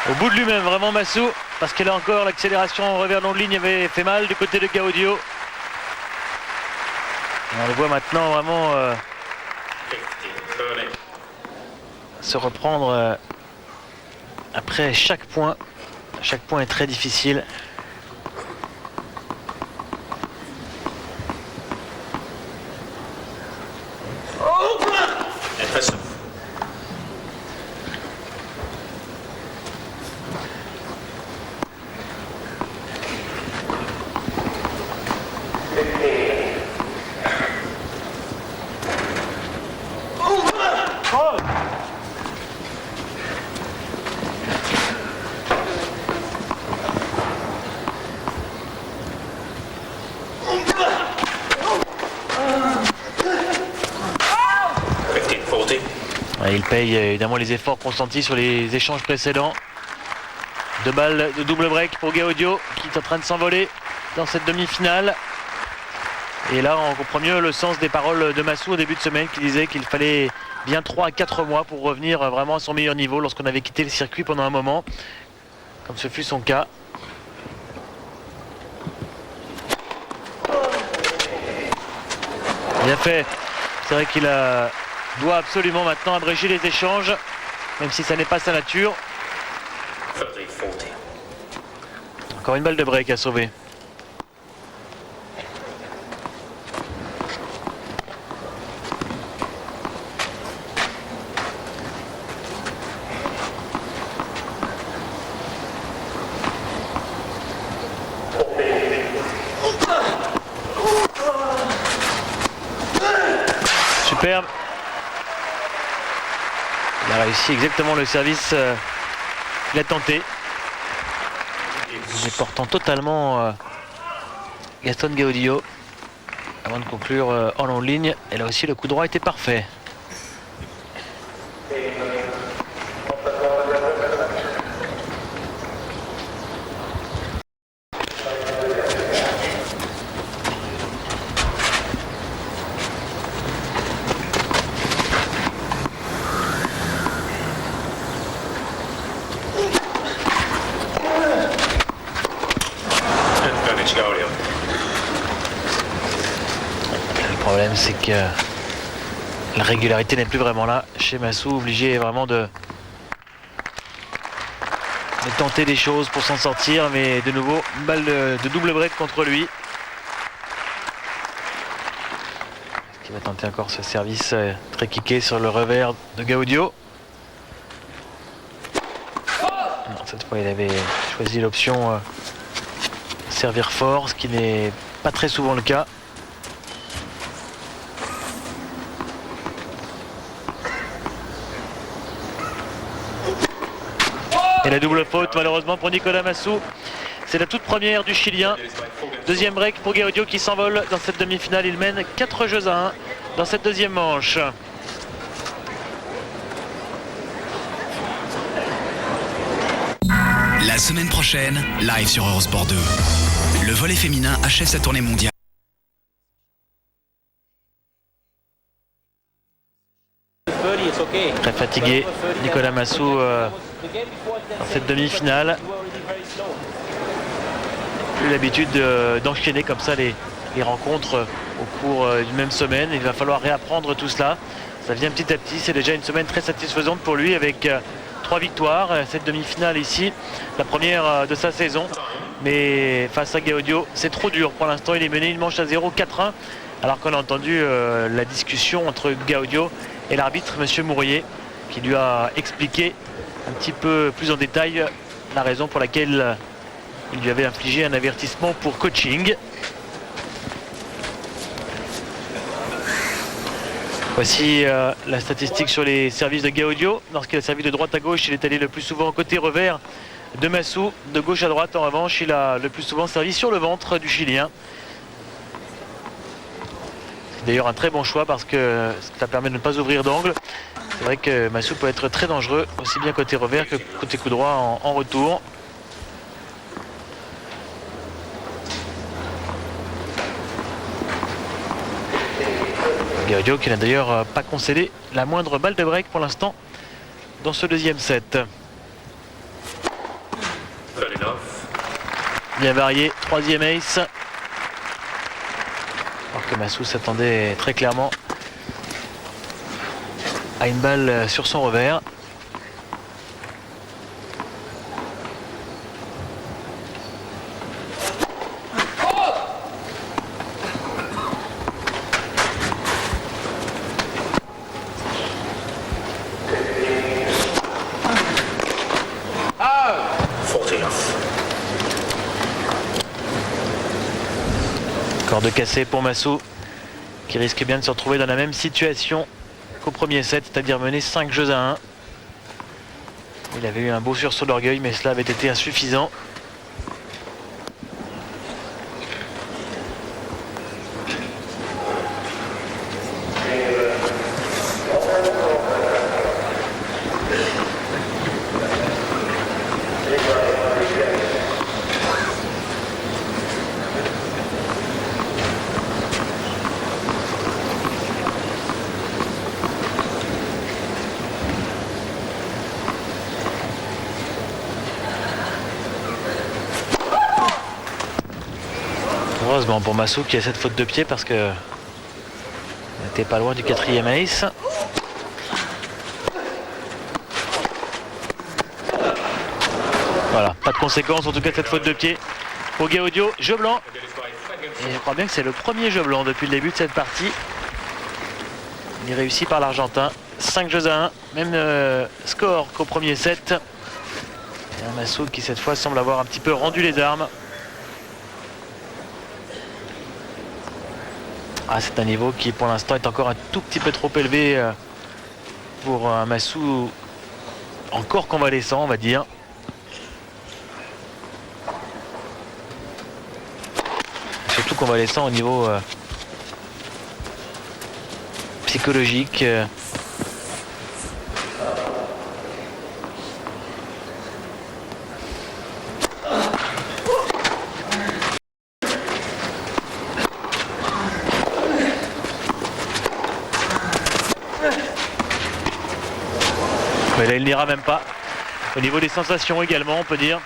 Au bout de lui-même, vraiment Massou, parce que là encore l'accélération en revers long de ligne avait fait mal du côté de Gaudio. Et on le voit maintenant vraiment se reprendre après chaque point. Chaque point est très difficile. Impressive. Il paye évidemment les efforts consentis sur les échanges précédents. 2 balles de double break pour Gaudio qui est en train de s'envoler dans cette demi-finale. Et là on comprend mieux le sens des paroles de Massou au début de semaine qui disait qu'il fallait bien 3 à 4 mois pour revenir vraiment à son meilleur niveau lorsqu'on avait quitté le circuit pendant un moment, comme ce fut son cas. Bien fait. C'est vrai qu'il doit absolument maintenant abréger les échanges, même si ça n'est pas sa nature. 30-40. Encore une balle de break à sauver. superbe. Il a réussi exactement le service qu'il a tenté. Déportant totalement Gaston Gaudio avant de conclure en longue ligne. Et là aussi le coup droit était parfait. Le problème c'est que la régularité n'est plus vraiment là chez Massou, obligé vraiment de tenter des choses pour s'en sortir, mais de nouveau une balle de double break contre lui. Est-ce qu'il va tenter encore ce service très kické sur le revers de Gaudio? Non, cette fois il avait choisi l'option servir fort, ce qui n'est pas très souvent le cas. Et la double faute malheureusement pour Nicolas Massou. C'est la toute première du Chilien. Deuxième break pour Gaudio qui s'envole dans cette demi-finale. Il mène 4-1 dans cette deuxième manche. La semaine prochaine, live sur Eurosport 2. Le volley féminin achève sa tournée mondiale. Très fatigué, Nicolas Massou dans cette demi-finale. Plus l'habitude d'enchaîner comme ça les rencontres au cours d'une même semaine. Il va falloir réapprendre tout cela. Ça vient petit à petit. C'est déjà une semaine très satisfaisante pour lui avec 3 victoires. Cette demi-finale ici, la première de sa saison. Mais face à Gaudio, c'est trop dur. Pour l'instant, il est mené une manche à 0, 4-1. Alors qu'on a entendu la discussion entre Gaudio et l'arbitre, M. Mourier, qui lui a expliqué un petit peu plus en détail la raison pour laquelle il lui avait infligé un avertissement pour coaching. Voici la statistique sur les services de Gaudio. Lorsqu'il a servi de droite à gauche, il est allé le plus souvent côté revers de Massou. De gauche à droite, en revanche, il a le plus souvent servi sur le ventre du Chilien. C'est d'ailleurs un très bon choix parce que ça permet de ne pas ouvrir d'angle. C'est vrai que Massou peut être très dangereux, aussi bien côté revers que côté coup droit en retour. Gaudio qui n'a d'ailleurs pas concédé la moindre balle de break pour l'instant dans ce deuxième set. Bien varié, troisième ace. Alors que Massou s'attendait très clairement à une balle sur son revers. De casser pour Massou qui risque bien de se retrouver dans la même situation qu'au premier set, c'est-à-dire mener 5-1. Il avait eu un beau sursaut d'orgueil, mais cela avait été insuffisant. Heureusement pour Massou qui a cette faute de pied parce que n'était pas loin du quatrième ace. Voilà, pas de conséquence en tout cas cette faute de pied pour Gaudio. Jeu blanc. Et je crois bien que c'est le premier jeu blanc depuis le début de cette partie. Il est réussi par l'Argentin. 5-1, même score qu'au premier set. Et un Massou qui cette fois semble avoir un petit peu rendu les armes. Ah, c'est un niveau qui pour l'instant est encore un tout petit peu trop élevé pour un Massou encore convalescent, on va dire. Surtout convalescent au niveau psychologique. Mais là il n'ira même pas. Au niveau des sensations également, on peut dire.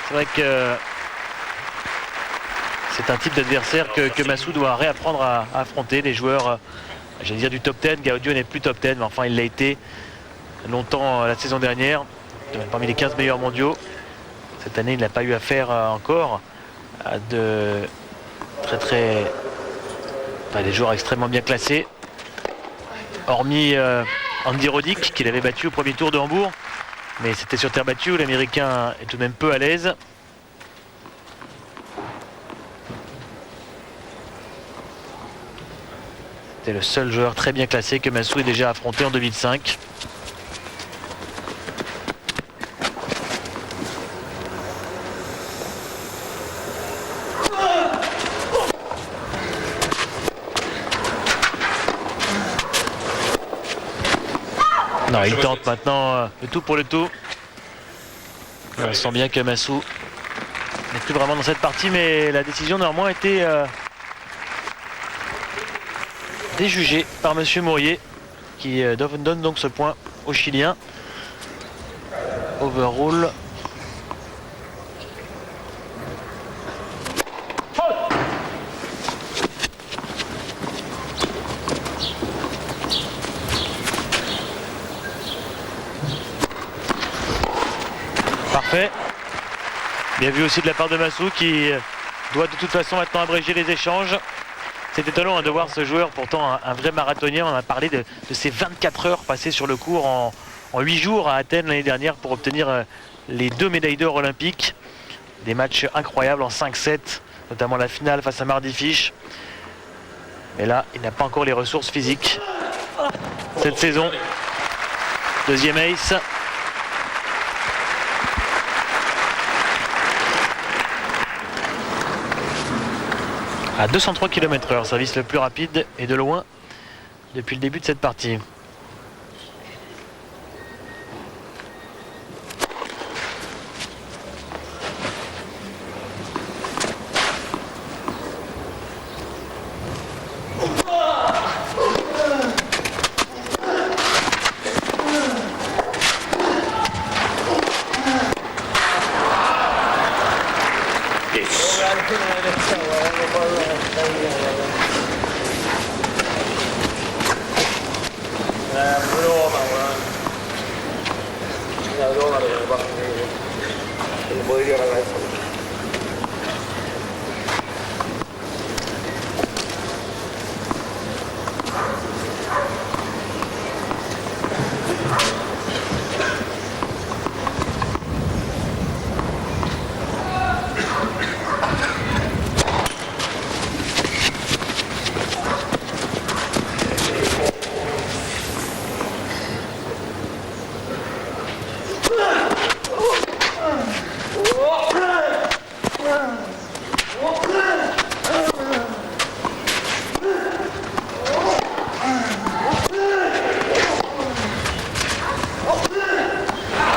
C'est vrai que c'est un type d'adversaire que Massou doit réapprendre à affronter. Les joueurs, j'allais dire du top 10, Gaudio n'est plus top 10, mais enfin il l'a été longtemps la saison dernière, parmi les 15 meilleurs mondiaux. Cette année il n'a pas eu affaire encore à des joueurs extrêmement bien classés. Hormis Andy Roddick qu'il avait battu au premier tour de Hambourg, mais c'était sur terre battue où l'Américain est tout de même peu à l'aise. C'était le seul joueur très bien classé que Massou ait déjà affronté en 2005. Non, il tente maintenant le tout pour le tout. On sent bien que Massou n'est plus vraiment dans cette partie, mais la décision néanmoins a été déjugée par Monsieur Mourier, qui donne donc ce point au Chilien. Overrule. Parfait. Bien vu aussi de la part de Massou qui doit de toute façon maintenant abréger les échanges. C'est étonnant de voir ce joueur, pourtant un vrai marathonien. On a parlé de ces 24 heures passées sur le court en 8 jours à Athènes l'année dernière pour obtenir les 2 médailles d'or olympiques. Des matchs incroyables en 5-7, notamment la finale face à Mardy Fish. Mais là, il n'a pas encore les ressources physiques cette saison. Deuxième ace. À 203 km/h, service le plus rapide et de loin depuis le début de cette partie.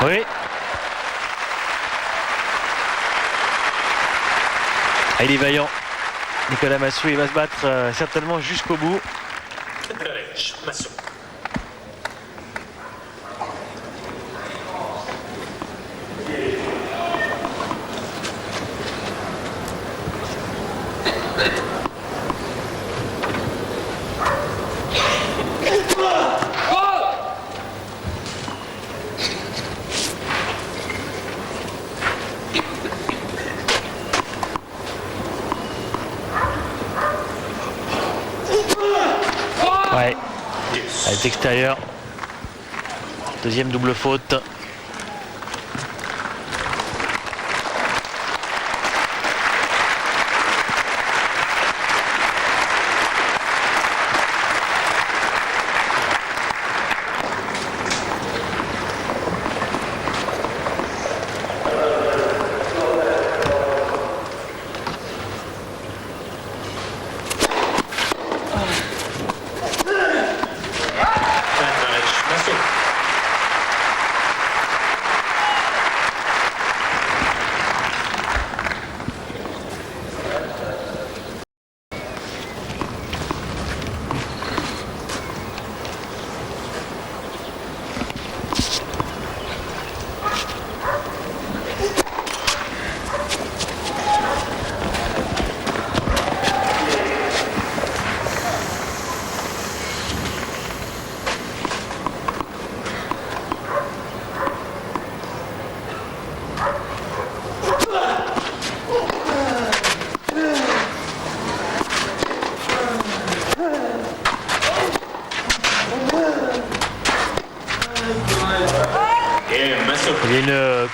Oui. Il est vaillant. Nicolas Massou, il va se battre certainement jusqu'au bout. Massou. Ouais, à l'extérieur. Deuxième double faute.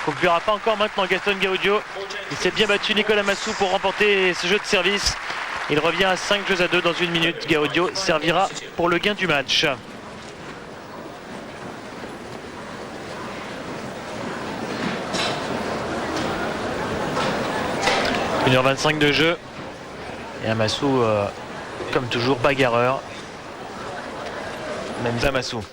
ne conclura pas encore maintenant Gaston Gaudio. Il s'est bien battu Nicolas Massou pour remporter ce jeu de service. Il revient à 5-2 dans 1 minute. Gaudio servira pour le gain du match. 1h25 de jeu. Et un Massou, comme toujours, bagarreur. Même ça, Massou.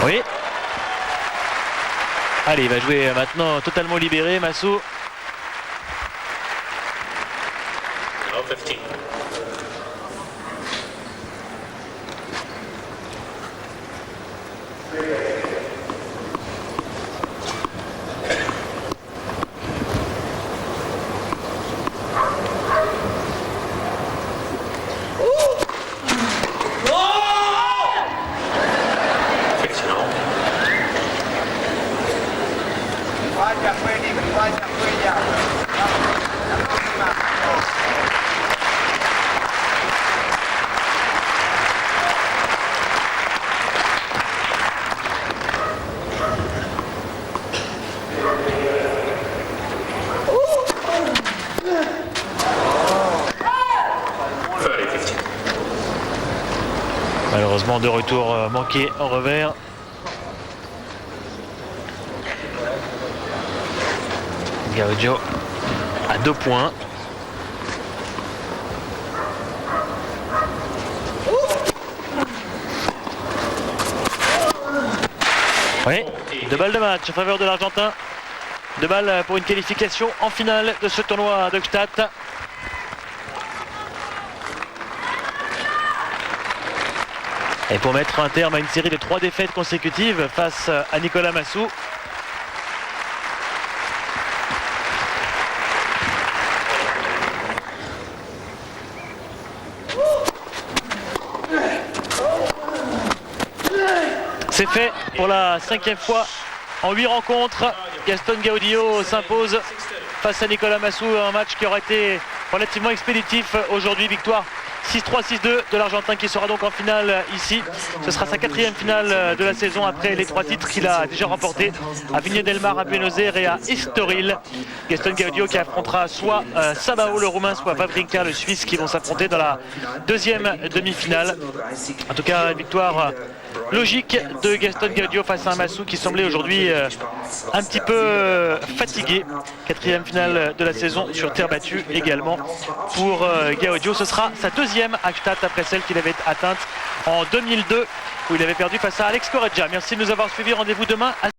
Oui. Allez, il va jouer maintenant totalement libéré, Massou. No 15. Malheureusement, 2 retours manqués en revers. Gaudio à 2 points. Oui, 2 balles de match en faveur de l'Argentin. 2 balles pour une qualification en finale de ce tournoi de Gstaad. Et pour mettre un terme à une série de 3 défaites consécutives face à Nicolas Massou. C'est fait pour la 5e fois en 8 rencontres. Gaston Gaudio s'impose face à Nicolas Massou. Un match qui aurait été relativement expéditif aujourd'hui. Victoire 6-3, 6-2 de l'Argentin qui sera donc en finale ici. Ce sera sa 4e finale de la saison après les 3 titres qu'il a déjà remportés à Viña del Mar, à Buenos Aires et à Estoril. Gaston Gaudio qui affrontera soit Sabao le Roumain, soit Wawrinka le Suisse qui vont s'affronter dans la 2e demi-finale. En tout cas, une victoire logique de Gaston Gaudio face à un Massou qui semblait aujourd'hui un petit peu fatigué. 4e finale de la saison sur terre battue également pour Gaudio. Ce sera sa 2e à Gstaad après celle qu'il avait atteinte en 2002 où il avait perdu face à Alex Correggia. Merci de nous avoir suivis. Rendez-vous demain à